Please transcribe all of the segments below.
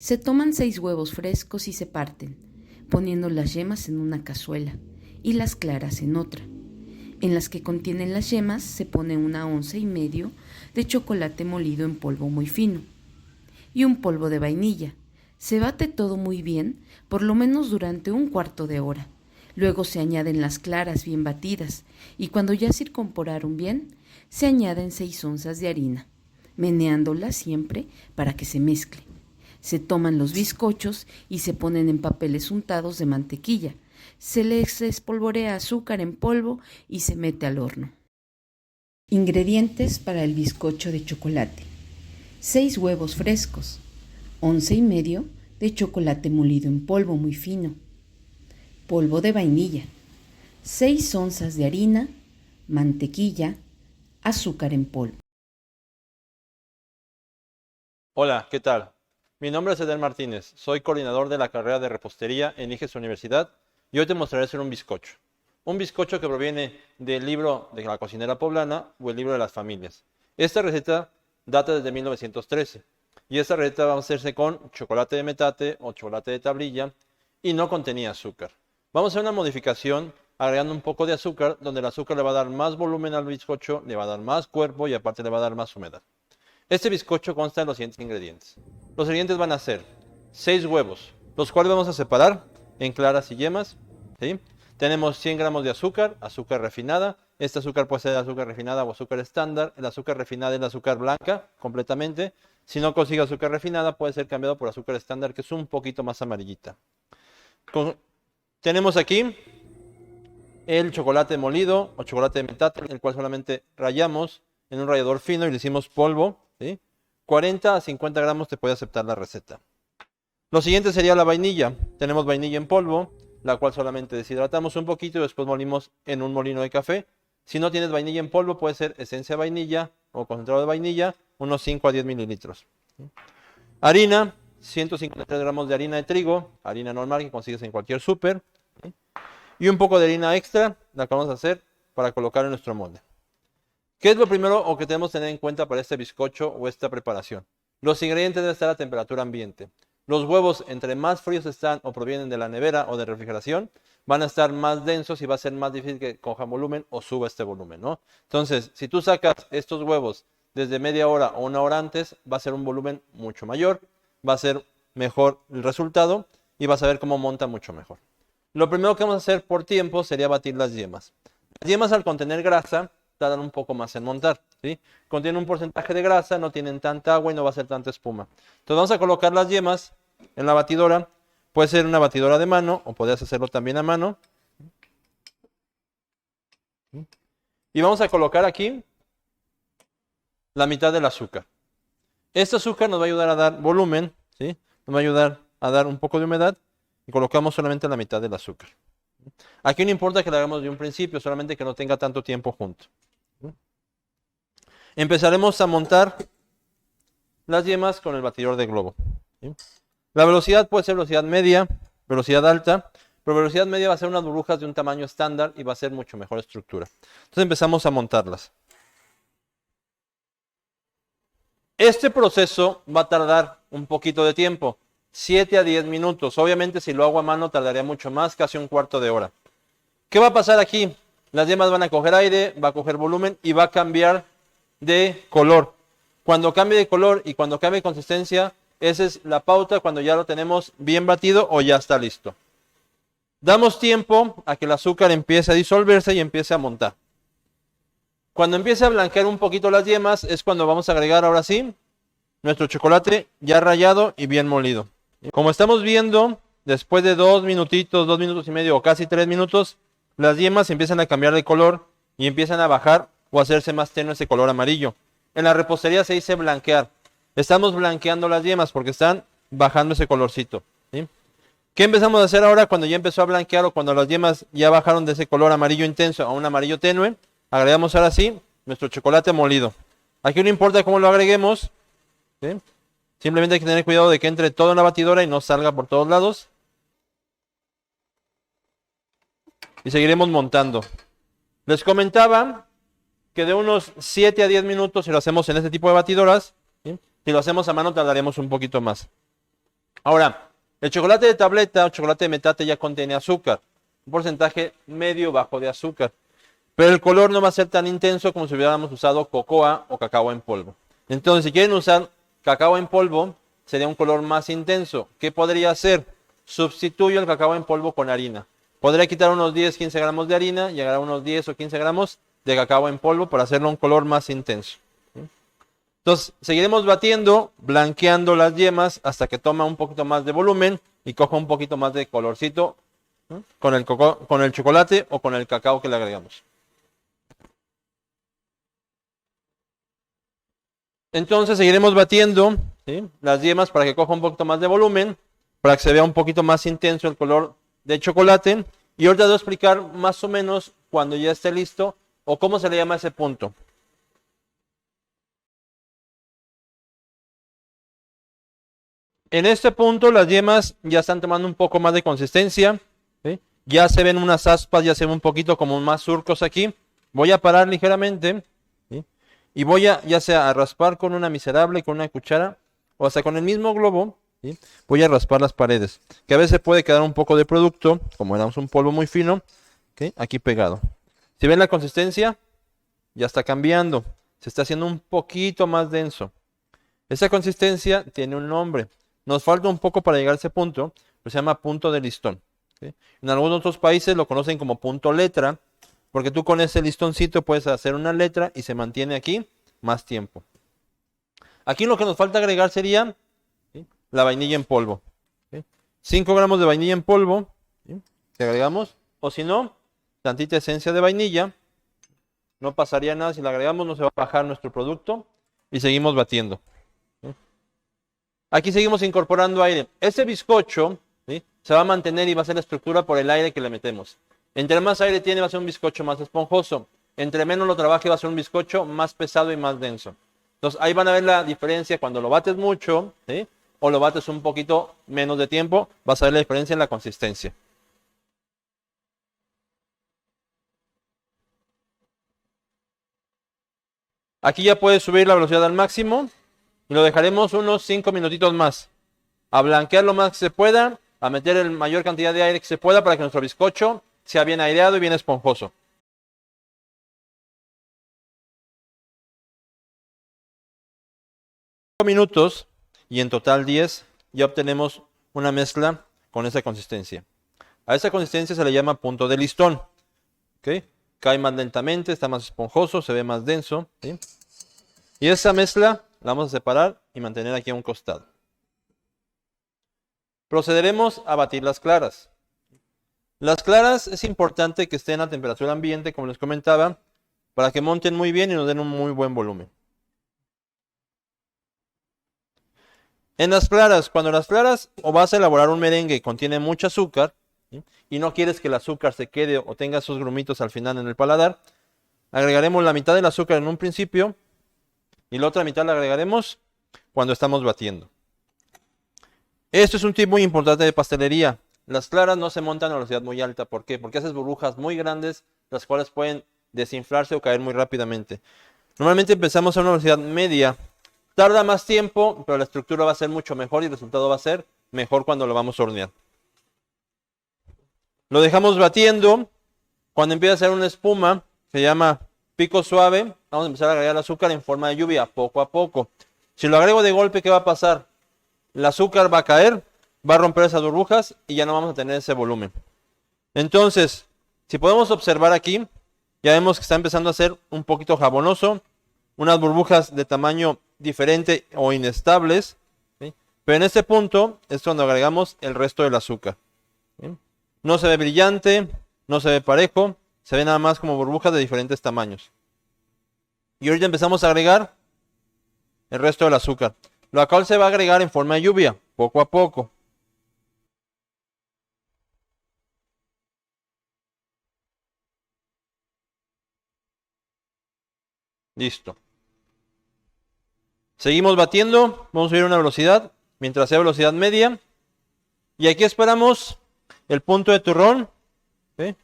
Se toman 6 huevos frescos y se parten, poniendo las yemas en una cazuela y las claras en otra. En las que contienen las yemas se pone 1,5 onzas de chocolate molido en polvo muy fino y un polvo de vainilla. Se bate todo muy bien, por lo menos durante un cuarto de hora. Luego se añaden las claras bien batidas y cuando ya se incorporaron bien, se añaden 6 onzas de harina, meneándola siempre para que se mezcle. Se toman los bizcochos y se ponen en papeles untados de mantequilla. Se les espolvorea azúcar en polvo y se mete al horno. Ingredientes para el bizcocho de chocolate: 6 huevos frescos, 1,5 onzas de chocolate molido en polvo muy fino, polvo de vainilla, 6 onzas de harina, mantequilla, azúcar en polvo. Hola, ¿qué tal? Mi nombre es Eder Martínez, soy coordinador de la carrera de repostería en IGES Universidad y hoy te mostraré hacer un bizcocho. Un bizcocho que proviene del libro de la cocinera poblana o el libro de las familias. Esta receta data desde 1913 y esta receta va a hacerse con chocolate de metate o chocolate de tablilla y no contenía azúcar. Vamos a hacer una modificación agregando un poco de azúcar, donde el azúcar le va a dar más volumen al bizcocho, le va a dar más cuerpo y aparte le va a dar más humedad. Este bizcocho consta de los siguientes ingredientes. Los ingredientes van a ser 6 huevos, los cuales vamos a separar en claras y yemas. ¿Sí? Tenemos 100 gramos de azúcar, azúcar refinada. Este azúcar puede ser azúcar refinada o azúcar estándar. El azúcar refinada es la azúcar blanca completamente. Si no consigue azúcar refinada, puede ser cambiado por azúcar estándar, que es un poquito más amarillita. Tenemos aquí el chocolate molido o chocolate de metate, el cual solamente rallamos en un rallador fino y le hicimos polvo. ¿Sí? 40 a 50 gramos te puede aceptar la receta. Lo siguiente sería la vainilla. Tenemos vainilla en polvo, la cual solamente deshidratamos un poquito y después molimos en un molino de café. Si no tienes vainilla en polvo, puede ser esencia de vainilla o concentrado de vainilla, unos 5 a 10 mililitros. Harina, 153 gramos de harina de trigo, harina normal que consigues en cualquier súper. Y un poco de harina extra, la que vamos a hacer para colocar en nuestro molde. ¿Qué es lo primero o que tenemos que tener en cuenta para este bizcocho o esta preparación? Los ingredientes deben estar a temperatura ambiente. Los huevos, entre más fríos están o provienen de la nevera o de refrigeración, van a estar más densos y va a ser más difícil que cojan volumen o suba este volumen, ¿no? Entonces, si tú sacas estos huevos desde media hora o una hora antes, va a ser un volumen mucho mayor, va a ser mejor el resultado y vas a ver cómo monta mucho mejor. Lo primero que vamos a hacer por tiempo sería batir las yemas. Las yemas, al contener grasa, tardan un poco más en montar, ¿sí? Contienen un porcentaje de grasa, no tienen tanta agua y no va a ser tanta espuma. Entonces vamos a colocar las yemas en la batidora. Puede ser una batidora de mano o podrías hacerlo también a mano. Y vamos a colocar aquí la mitad del azúcar. Este azúcar nos va a ayudar a dar volumen, ¿sí? Nos va a ayudar a dar un poco de humedad y colocamos solamente la mitad del azúcar. Aquí no importa que lo hagamos de un principio, solamente que no tenga tanto tiempo junto. Empezaremos a montar las yemas con el batidor de globo. ¿Sí? La velocidad puede ser velocidad media, velocidad alta, pero velocidad media va a ser unas burbujas de un tamaño estándar y va a ser mucho mejor estructura. Entonces empezamos a montarlas. Este proceso va a tardar un poquito de tiempo, 7 a 10 minutos. Obviamente si lo hago a mano tardaría mucho más, casi un cuarto de hora. ¿Qué va a pasar aquí? Las yemas van a coger aire, va a coger volumen y va a cambiar de color. Cuando cambie de color y cuando cambie de consistencia, esa es la pauta cuando ya lo tenemos bien batido o ya está listo. Damos tiempo a que el azúcar empiece a disolverse y empiece a montar. Cuando empiece a blanquear un poquito las yemas es cuando vamos a agregar ahora sí nuestro chocolate ya rallado y bien molido. Como estamos viendo, después de 2 minutitos, 2 minutos y medio o casi 3 minutos, las yemas empiezan a cambiar de color y empiezan a bajar o hacerse más tenue ese color amarillo. En la repostería se dice blanquear. Estamos blanqueando las yemas porque están bajando ese colorcito. ¿Sí? ¿Qué empezamos a hacer ahora cuando ya empezó a blanquear o cuando las yemas ya bajaron de ese color amarillo intenso a un amarillo tenue? Agregamos ahora sí nuestro chocolate molido. Aquí no importa cómo lo agreguemos. ¿Sí? Simplemente hay que tener cuidado de que entre todo en la batidora y no salga por todos lados. Y seguiremos montando. Les comentaba que de unos 7 a 10 minutos si lo hacemos en este tipo de batidoras, ¿sí? Si lo hacemos a mano tardaremos un poquito más. Ahora, el chocolate de tableta o chocolate de metate ya contiene azúcar, un porcentaje medio bajo de azúcar, pero el color no va a ser tan intenso como si hubiéramos usado cocoa o cacao en polvo. Entonces, si quieren usar cacao en polvo, sería un color más intenso. ¿Qué podría hacer? Sustituyo el cacao en polvo con harina. Podría quitar unos 10-15 gramos de harina y agarrar unos 10 o 15 gramos de cacao en polvo para hacerlo un color más intenso. Entonces, seguiremos batiendo, blanqueando las yemas hasta que toma un poquito más de volumen y coja un poquito más de colorcito con el chocolate o con el cacao que le agregamos. Entonces, seguiremos batiendo, ¿sí?, las yemas para que coja un poquito más de volumen, para que se vea un poquito más intenso el color de chocolate. Y ahorita voy a explicar más o menos cuando ya esté listo o cómo se le llama a ese punto. En este punto las yemas ya están tomando un poco más de consistencia, ¿sí? Ya se ven unas aspas, ya se ven un poquito como más surcos aquí. Voy a parar ligeramente, ¿sí?, y voy a, ya sea a raspar con una miserable, con una cuchara, o hasta con el mismo globo, ¿sí?, voy a raspar las paredes, que a veces puede quedar un poco de producto, como le damos un polvo muy fino, ¿sí?, aquí pegado. Si ven la consistencia, ya está cambiando, se está haciendo un poquito más denso. Esa consistencia tiene un nombre. Nos falta un poco para llegar a ese punto, pero se llama punto de listón, ¿sí? En algunos otros países lo conocen como punto letra, porque tú con ese listoncito puedes hacer una letra y se mantiene aquí más tiempo. Aquí lo que nos falta agregar sería, ¿sí?, la vainilla en polvo, ¿sí? 5 gramos de vainilla en polvo, ¿sí?, que agregamos, o si no, tantita esencia de vainilla. No pasaría nada, si la agregamos no se va a bajar nuestro producto y seguimos batiendo. Aquí seguimos incorporando aire. Este bizcocho, ¿sí?, se va a mantener y va a ser la estructura por el aire que le metemos. Entre más aire tiene, va a ser un bizcocho más esponjoso. Entre menos lo trabaje, va a ser un bizcocho más pesado y más denso. Entonces, ahí van a ver la diferencia cuando lo bates mucho, ¿sí?, o lo bates un poquito menos de tiempo. Vas a ver la diferencia en la consistencia. Aquí ya puedes subir la velocidad al máximo y lo dejaremos unos 5 minutitos más. A blanquear lo más que se pueda, a meter la mayor cantidad de aire que se pueda para que nuestro bizcocho sea bien aireado y bien esponjoso. 5 minutos y en total 10, ya obtenemos una mezcla con esa consistencia. A esa consistencia se le llama punto de listón, ¿okay? Cae más lentamente, está más esponjoso, se ve más denso, ¿sí? Y esa mezcla la vamos a separar y mantener aquí a un costado. Procederemos a batir las claras. Las claras es importante que estén a temperatura ambiente, como les comentaba, para que monten muy bien y nos den un muy buen volumen. En las claras, cuando las claras o vas a elaborar un merengue que contiene mucho azúcar, ¿sí?, y no quieres que el azúcar se quede o tenga esos grumitos al final en el paladar, agregaremos la mitad del azúcar en un principio y la otra mitad la agregaremos cuando estamos batiendo. Esto es un tip muy importante de pastelería. Las claras no se montan a velocidad muy alta. ¿Por qué? Porque haces burbujas muy grandes, las cuales pueden desinflarse o caer muy rápidamente. Normalmente empezamos a una velocidad media. Tarda más tiempo, pero la estructura va a ser mucho mejor y el resultado va a ser mejor cuando lo vamos a hornear. Lo dejamos batiendo. Cuando empieza a hacer una espuma, se llama pico suave, vamos a empezar a agregar el azúcar en forma de lluvia, poco a poco. Si lo agrego de golpe, ¿qué va a pasar? El azúcar va a caer, va a romper esas burbujas y ya no vamos a tener ese volumen. Entonces, si podemos observar aquí, ya vemos que está empezando a ser un poquito jabonoso, unas burbujas de tamaño diferente o inestables, ¿sí? Pero en este punto es cuando agregamos el resto del azúcar, ¿sí? No se ve brillante, no se ve parejo, se ve nada más como burbujas de diferentes tamaños. Y ahorita empezamos a agregar el resto del azúcar, lo cual se va a agregar en forma de lluvia, poco a poco. Listo. Seguimos batiendo, vamos a subir una velocidad, mientras sea velocidad media. Y aquí esperamos el punto de turrón, ¿sí?,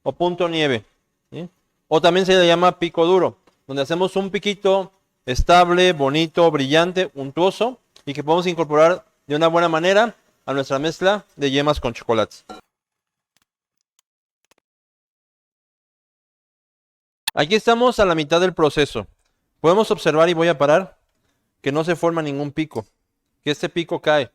o punto nieve, ¿sí?, o también se le llama pico duro, donde hacemos un piquito estable, bonito, brillante, untuoso y que podemos incorporar de una buena manera a nuestra mezcla de yemas con chocolates. Aquí estamos a la mitad del proceso. Podemos observar, y voy a parar, que no se forma ningún pico, que este pico cae.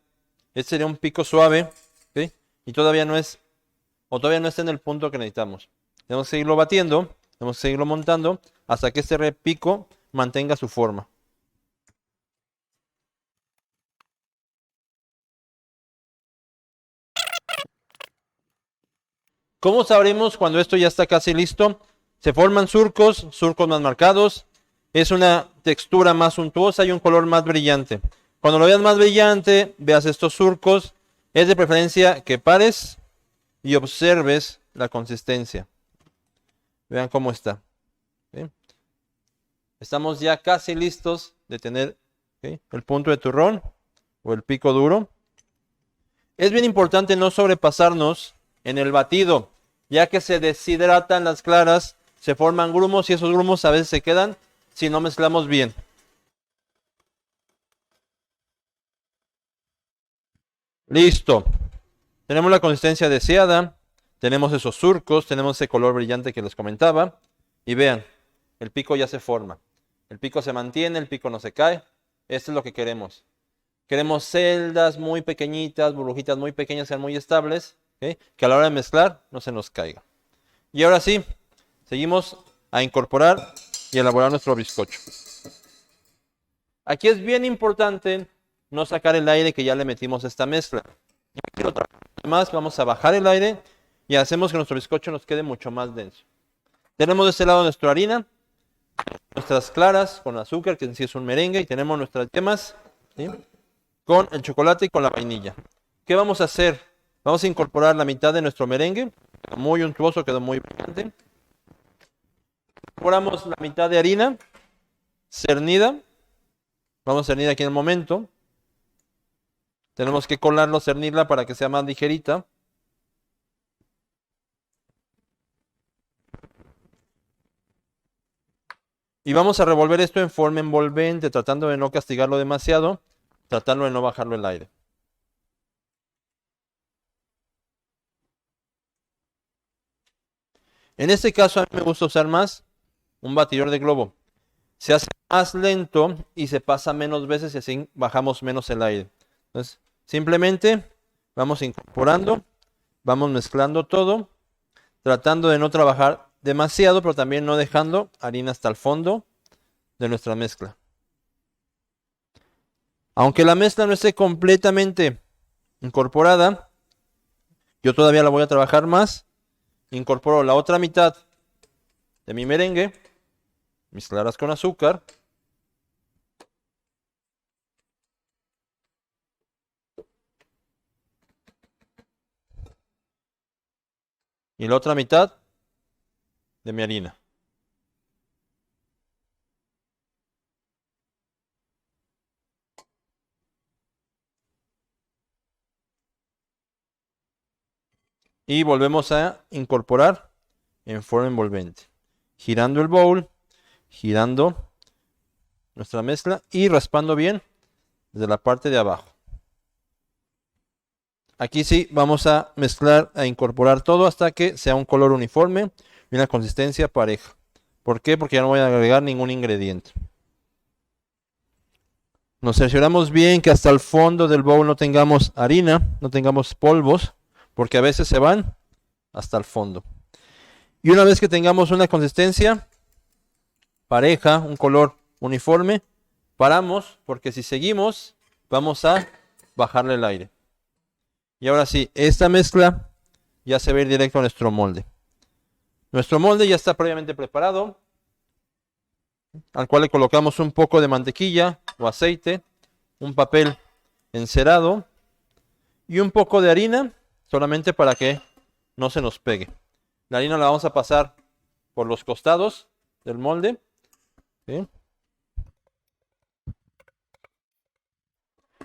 Este sería un pico suave, ¿sí? Y todavía no está en el punto que necesitamos. Tenemos que seguirlo batiendo, tenemos que seguirlo montando hasta que este pico mantenga su forma. ¿Cómo sabremos cuando esto ya está casi listo? Se forman surcos más marcados. Es una textura más suntuosa y un color más brillante. Cuando lo veas más brillante, veas estos surcos, es de preferencia que pares y observes la consistencia. Vean cómo está. ¿Sí? Estamos ya casi listos de tener, ¿sí?, el punto de turrón o el pico duro. Es bien importante no sobrepasarnos en el batido, ya que se deshidratan las claras, se forman grumos y esos grumos a veces se quedan si no mezclamos bien. Listo. Tenemos la consistencia deseada, tenemos esos surcos, tenemos ese color brillante que les comentaba. Y vean, el pico ya se forma. El pico se mantiene, el pico no se cae. Esto es lo que queremos. Queremos celdas muy pequeñitas, burbujitas muy pequeñas, sean muy estables, ¿okay?, que a la hora de mezclar no se nos caiga. Y ahora sí, seguimos a incorporar y elaborar nuestro bizcocho. Aquí es bien importante no sacar el aire que ya le metimos a esta mezcla. Además, vamos a bajar el aire y hacemos que nuestro bizcocho nos quede mucho más denso. Tenemos de este lado nuestra harina, nuestras claras con azúcar, que en sí es un merengue, y tenemos nuestras yemas, ¿sí?, con el chocolate y con la vainilla. ¿Qué vamos a hacer? Vamos a incorporar la mitad de nuestro merengue, quedó muy untuoso, quedó muy brillante. Incorporamos la mitad de harina cernida. Vamos a cernir aquí en el momento. Tenemos que colarlo, cernirla para que sea más ligerita. Y vamos a revolver esto en forma envolvente, tratando de no castigarlo demasiado, tratando de no bajarlo el aire. En este caso a mí me gusta usar más un batidor de globo. Se hace más lento y se pasa menos veces y así bajamos menos el aire. Entonces, simplemente vamos incorporando, vamos mezclando todo, tratando de no trabajar demasiado, pero también no dejando harina hasta el fondo de nuestra mezcla. Aunque la mezcla no esté completamente incorporada, yo todavía la voy a trabajar más. Incorporo la otra mitad de mi merengue, mis claras con azúcar. Y la otra mitad de mi harina. Y volvemos a incorporar en forma envolvente. Girando el bowl, girando nuestra mezcla y raspando bien desde la parte de abajo. Aquí sí vamos a mezclar, a incorporar todo hasta que sea un color uniforme y una consistencia pareja. ¿Por qué? Porque ya no voy a agregar ningún ingrediente. Nos cercioramos bien que hasta el fondo del bowl no tengamos harina, no tengamos polvos, porque a veces se van hasta el fondo. Y una vez que tengamos una consistencia pareja, un color uniforme, paramos, porque si seguimos vamos a bajarle el aire. Y ahora sí, esta mezcla ya se va a ir directo a nuestro molde. Nuestro molde ya está previamente preparado, al cual le colocamos un poco de mantequilla o aceite, un papel encerado y un poco de harina, solamente para que no se nos pegue. La harina la vamos a pasar por los costados del molde, ¿sí?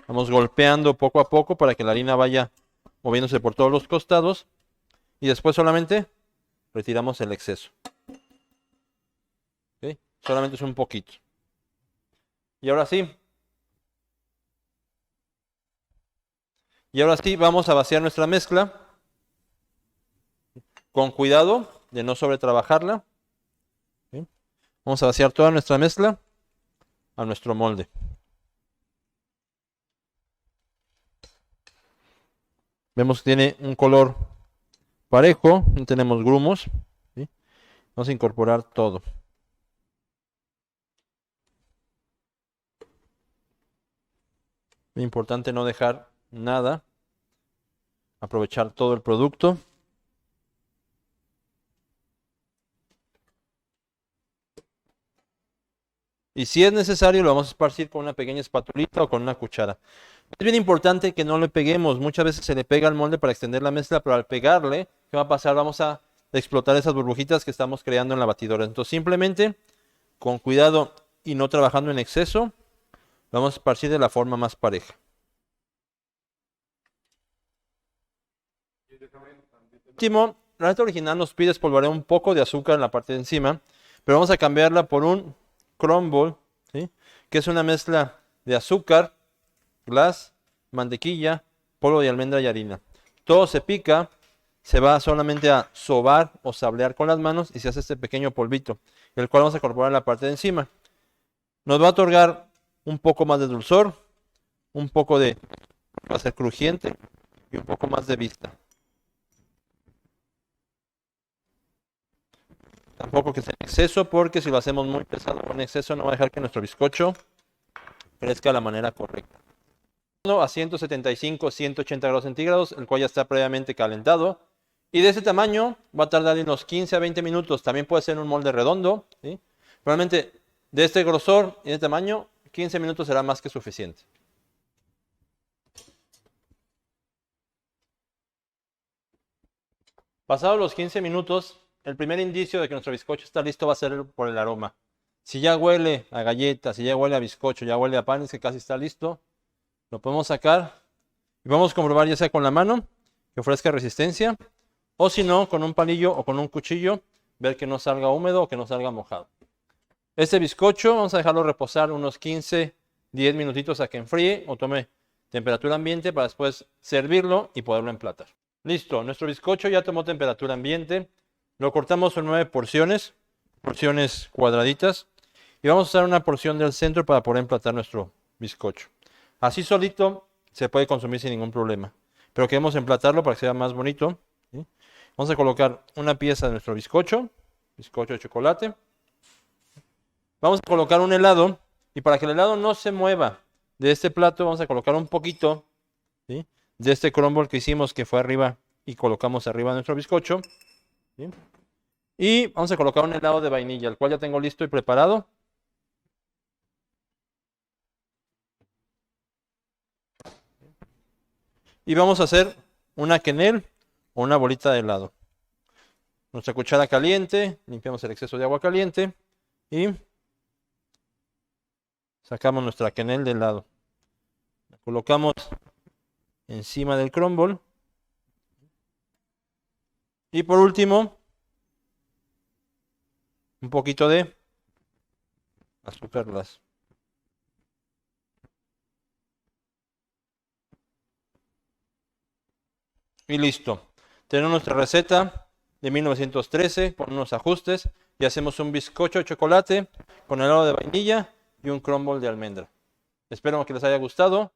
Vamos golpeando poco a poco para que la harina vaya moviéndose por todos los costados y después solamente retiramos el exceso. ¿Sí? Solamente es un poquito. Y ahora sí, Y ahora sí, vamos a vaciar nuestra mezcla con cuidado de no sobretrabajarla. ¿Sí? Vamos a vaciar toda nuestra mezcla a nuestro molde. Vemos que tiene un color parejo, no tenemos grumos. ¿Sí? Vamos a incorporar todo. Es importante no dejar nada. Aprovechar todo el producto. Y si es necesario, lo vamos a esparcir con una pequeña espatulita o con una cuchara. Es bien importante que no le peguemos. Muchas veces se le pega al molde para extender la mezcla, pero al pegarle, ¿qué va a pasar? Vamos a explotar esas burbujitas que estamos creando en la batidora. Entonces simplemente, con cuidado y no trabajando en exceso, lo vamos a esparcir de la forma más pareja. Último, la receta original nos pide espolvorear un poco de azúcar en la parte de encima, pero vamos a cambiarla por un crumble, ¿sí? Que es una mezcla de azúcar, glass, mantequilla, polvo de almendra y harina. Todo se pica, se va solamente a sobar o sablear con las manos y se hace este pequeño polvito, el cual vamos a incorporar en la parte de encima. Nos va a otorgar un poco más de dulzor, un poco de, va a ser crujiente y un poco más de vista. Tampoco que sea en exceso, porque si lo hacemos muy pesado con exceso no va a dejar que nuestro bizcocho crezca de la manera correcta. A 175, 180 grados centígrados, el cual ya está previamente calentado. Y de ese tamaño va a tardar unos 15 a 20 minutos. También puede ser en un molde redondo, ¿sí? Probablemente de este grosor y de tamaño, 15 minutos será más que suficiente. Pasados los 15 minutos, el primer indicio de que nuestro bizcocho está listo va a ser por el aroma. Si ya huele a galletas, si ya huele a bizcocho, ya huele a pan, es que casi está listo. Lo podemos sacar y vamos a comprobar ya sea con la mano que ofrezca resistencia o si no, con un palillo o con un cuchillo, ver que no salga húmedo o que no salga mojado. Este bizcocho vamos a dejarlo reposar unos 15, 10 minutitos a que enfríe o tome temperatura ambiente para después servirlo y poderlo emplatar. Listo, nuestro bizcocho ya tomó temperatura ambiente. Lo cortamos en 9 porciones cuadraditas. Y vamos a usar una porción del centro para poder emplatar nuestro bizcocho. Así solito se puede consumir sin ningún problema. Pero queremos emplatarlo para que sea más bonito, ¿sí? Vamos a colocar una pieza de nuestro bizcocho de chocolate. Vamos a colocar un helado. Y para que el helado no se mueva de este plato, vamos a colocar un poquito, ¿sí?, de este crumble que hicimos, que fue arriba y colocamos arriba de nuestro bizcocho, ¿sí? Y vamos a colocar un helado de vainilla, el cual ya tengo listo y preparado. Y vamos a hacer una quenelle o una bolita de helado. Nuestra cuchara caliente, limpiamos el exceso de agua caliente y sacamos nuestra quenelle de helado. La colocamos encima del crumble. Y por último, un poquito de azúcar glass. Y listo. Tenemos nuestra receta de 1913 con unos ajustes y hacemos un bizcocho de chocolate con helado de vainilla y un crumble de almendra. Espero que les haya gustado.